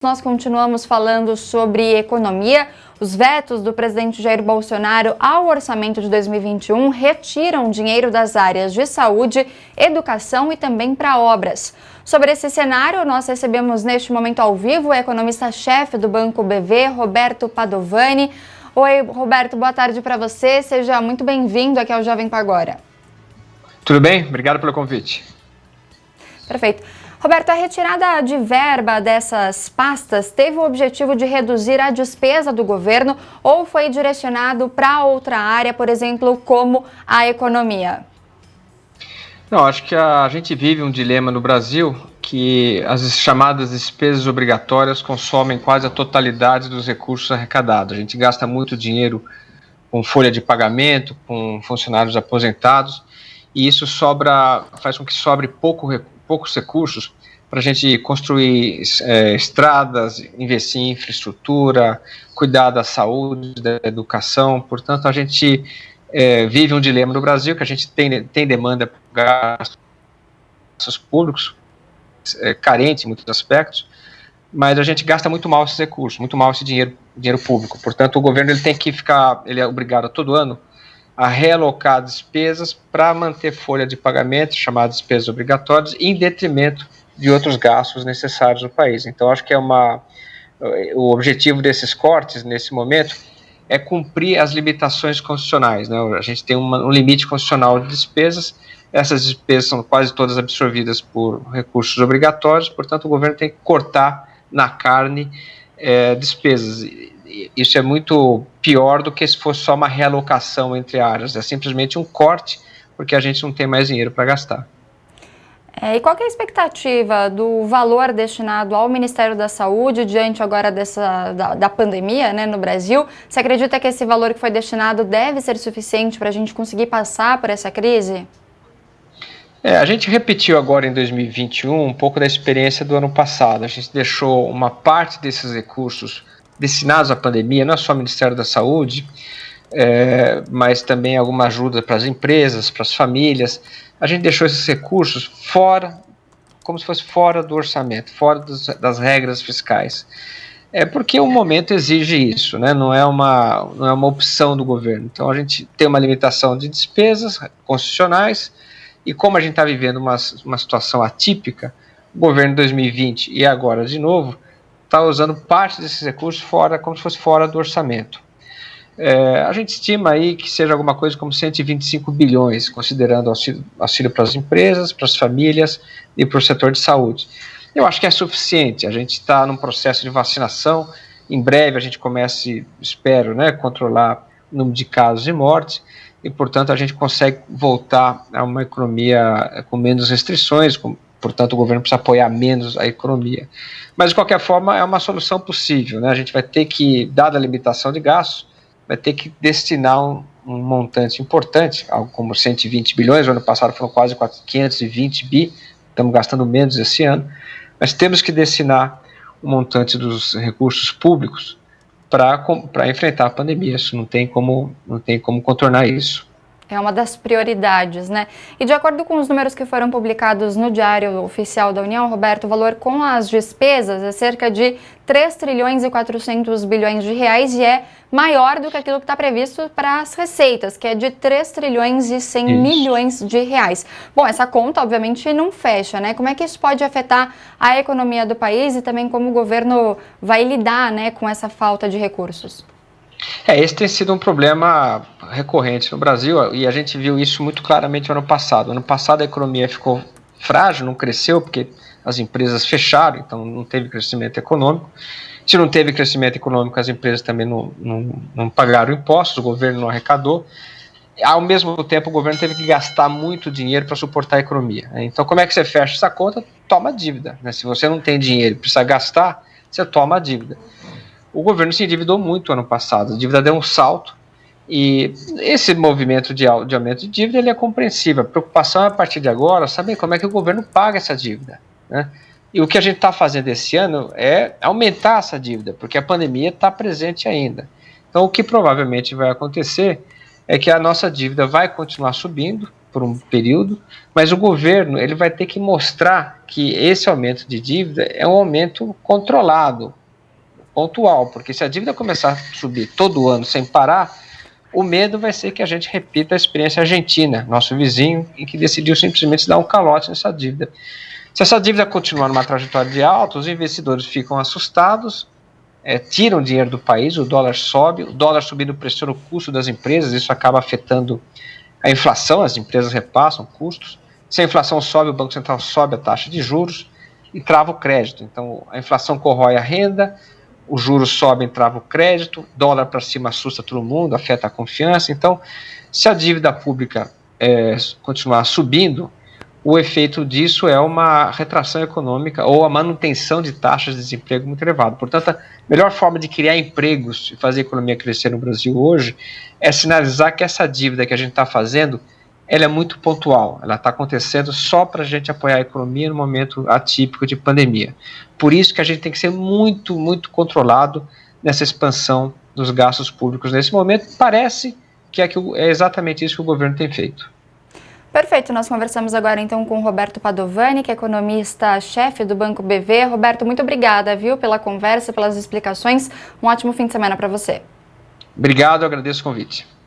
Nós continuamos falando sobre economia. Os vetos do presidente Jair Bolsonaro ao orçamento de 2021 retiram dinheiro das áreas de saúde, educação e também para obras. Sobre esse cenário, nós recebemos neste momento ao vivo o economista-chefe do Banco BV, Roberto Padovani. Oi, Roberto, boa tarde para você. Seja muito bem-vindo aqui ao Jovem Pan Agora. Tudo bem? Obrigado pelo convite. Perfeito. Roberto, a retirada de verba dessas pastas teve o objetivo de reduzir a despesa do governo ou foi direcionado para outra área, por exemplo, como a economia? Não, acho que a gente vive um dilema no Brasil que as chamadas despesas obrigatórias consomem quase a totalidade dos recursos arrecadados. A gente gasta muito dinheiro com folha de pagamento, com funcionários aposentados, e isso faz com que sobre poucos recursos para a gente construir estradas, investir em infraestrutura, cuidar da saúde, da educação. Portanto, a gente vive um dilema no Brasil, que a gente tem demanda por gastos públicos, carente em muitos aspectos, mas a gente gasta muito mal esses recursos, muito mal esse dinheiro público. Portanto, o governo ele é obrigado a todo ano a realocar despesas para manter folha de pagamento, chamadas despesas obrigatórias, em detrimento de outros gastos necessários no país. Então, acho que o objetivo desses cortes, nesse momento, é cumprir as limitações constitucionais, né? A gente tem um limite constitucional de despesas, essas despesas são quase todas absorvidas por recursos obrigatórios, portanto, o governo tem que cortar na carne despesas. Isso é muito pior do que se fosse só uma realocação entre áreas, é simplesmente um corte, porque a gente não tem mais dinheiro para gastar. E qual que é a expectativa do valor destinado ao Ministério da Saúde diante agora da pandemia, né, no Brasil? Você acredita que esse valor que foi destinado deve ser suficiente para a gente conseguir passar por essa crise? A gente repetiu agora em 2021 um pouco da experiência do ano passado. A gente deixou uma parte desses recursos destinados à pandemia, não é só o Ministério da Saúde, mas também alguma ajuda para as empresas, para as famílias. A gente deixou esses recursos fora, como se fosse fora do orçamento, fora das regras fiscais. Porque o momento exige isso, né? Não é uma opção do governo. Então a gente tem uma limitação de despesas constitucionais, e como a gente está vivendo uma situação atípica, o governo de 2020 e agora de novo está usando parte desses recursos como se fosse fora do orçamento. A gente estima aí que seja alguma coisa como 125 bilhões, considerando auxílio para as empresas, para as famílias e para o setor de saúde. Eu acho que é suficiente. A gente está num processo de vacinação, em breve a gente comece, espero, controlar o número de casos e mortes, e portanto a gente consegue voltar a uma economia com menos restrições, portanto o governo precisa apoiar menos a economia. Mas de qualquer forma é uma solução possível, né? A gente vai ter que, dada a limitação de gastos, vai ter que destinar um montante importante, algo como 120 bilhões, o ano passado foram quase 520 bi, estamos gastando menos esse ano, mas temos que destinar um montante dos recursos públicos para enfrentar a pandemia. Isso não tem como contornar isso. É uma das prioridades, né? E de acordo com os números que foram publicados no Diário Oficial da União, Roberto, o valor com as despesas é cerca de 3 trilhões e 400 bilhões de reais e é maior do que aquilo que está previsto para as receitas, que é de 3 trilhões e 100 milhões de reais. Bom, essa conta, obviamente, não fecha, né? Como é que isso pode afetar a economia do país e também como o governo vai lidar, né, com essa falta de recursos? Esse tem sido um problema recorrente no Brasil, e a gente viu isso muito claramente no ano passado. Ano passado a economia ficou frágil, não cresceu porque as empresas fecharam, então não teve crescimento econômico. Se não teve crescimento econômico, as empresas também não pagaram impostos, o governo não arrecadou. Ao mesmo tempo, o governo teve que gastar muito dinheiro para suportar a economia. Então, como é que você fecha essa conta? Toma dívida, né? Se você não tem dinheiro e precisa gastar, você toma a dívida. O governo se endividou muito ano passado, a dívida deu um salto, e esse movimento de aumento de dívida ele é compreensível. A preocupação é, a partir de agora, saber como é que o governo paga essa dívida, né? E o que a gente está fazendo esse ano é aumentar essa dívida, porque a pandemia está presente ainda. Então, o que provavelmente vai acontecer é que a nossa dívida vai continuar subindo, por um período, mas o governo ele vai ter que mostrar que esse aumento de dívida é um aumento controlado, pontual, porque se a dívida começar a subir todo ano sem parar, o medo vai ser que a gente repita a experiência argentina, nosso vizinho, em que decidiu simplesmente dar um calote nessa dívida. Se essa dívida continuar numa trajetória de alta, os investidores ficam assustados, tiram dinheiro do país, o dólar subindo pressiona o custo das empresas, isso acaba afetando a inflação, as empresas repassam custos. Se a inflação sobe, o Banco Central sobe a taxa de juros e trava o crédito. Então, a inflação corrói a renda, os juros sobem, trava o crédito, dólar para cima assusta todo mundo, afeta a confiança. Então, se a dívida pública continuar subindo, o efeito disso é uma retração econômica ou a manutenção de taxas de desemprego muito elevado. Portanto, a melhor forma de criar empregos e fazer a economia crescer no Brasil hoje é sinalizar que essa dívida que a gente está fazendo, ela é muito pontual, ela está acontecendo só para a gente apoiar a economia no momento atípico de pandemia. Por isso que a gente tem que ser muito, muito controlado nessa expansão dos gastos públicos nesse momento. Parece que é exatamente isso que o governo tem feito. Perfeito, nós conversamos agora então com o Roberto Padovani, que é economista-chefe do Banco BV. Roberto, muito obrigada, viu, pela conversa, pelas explicações. Um ótimo fim de semana para você. Obrigado, eu agradeço o convite.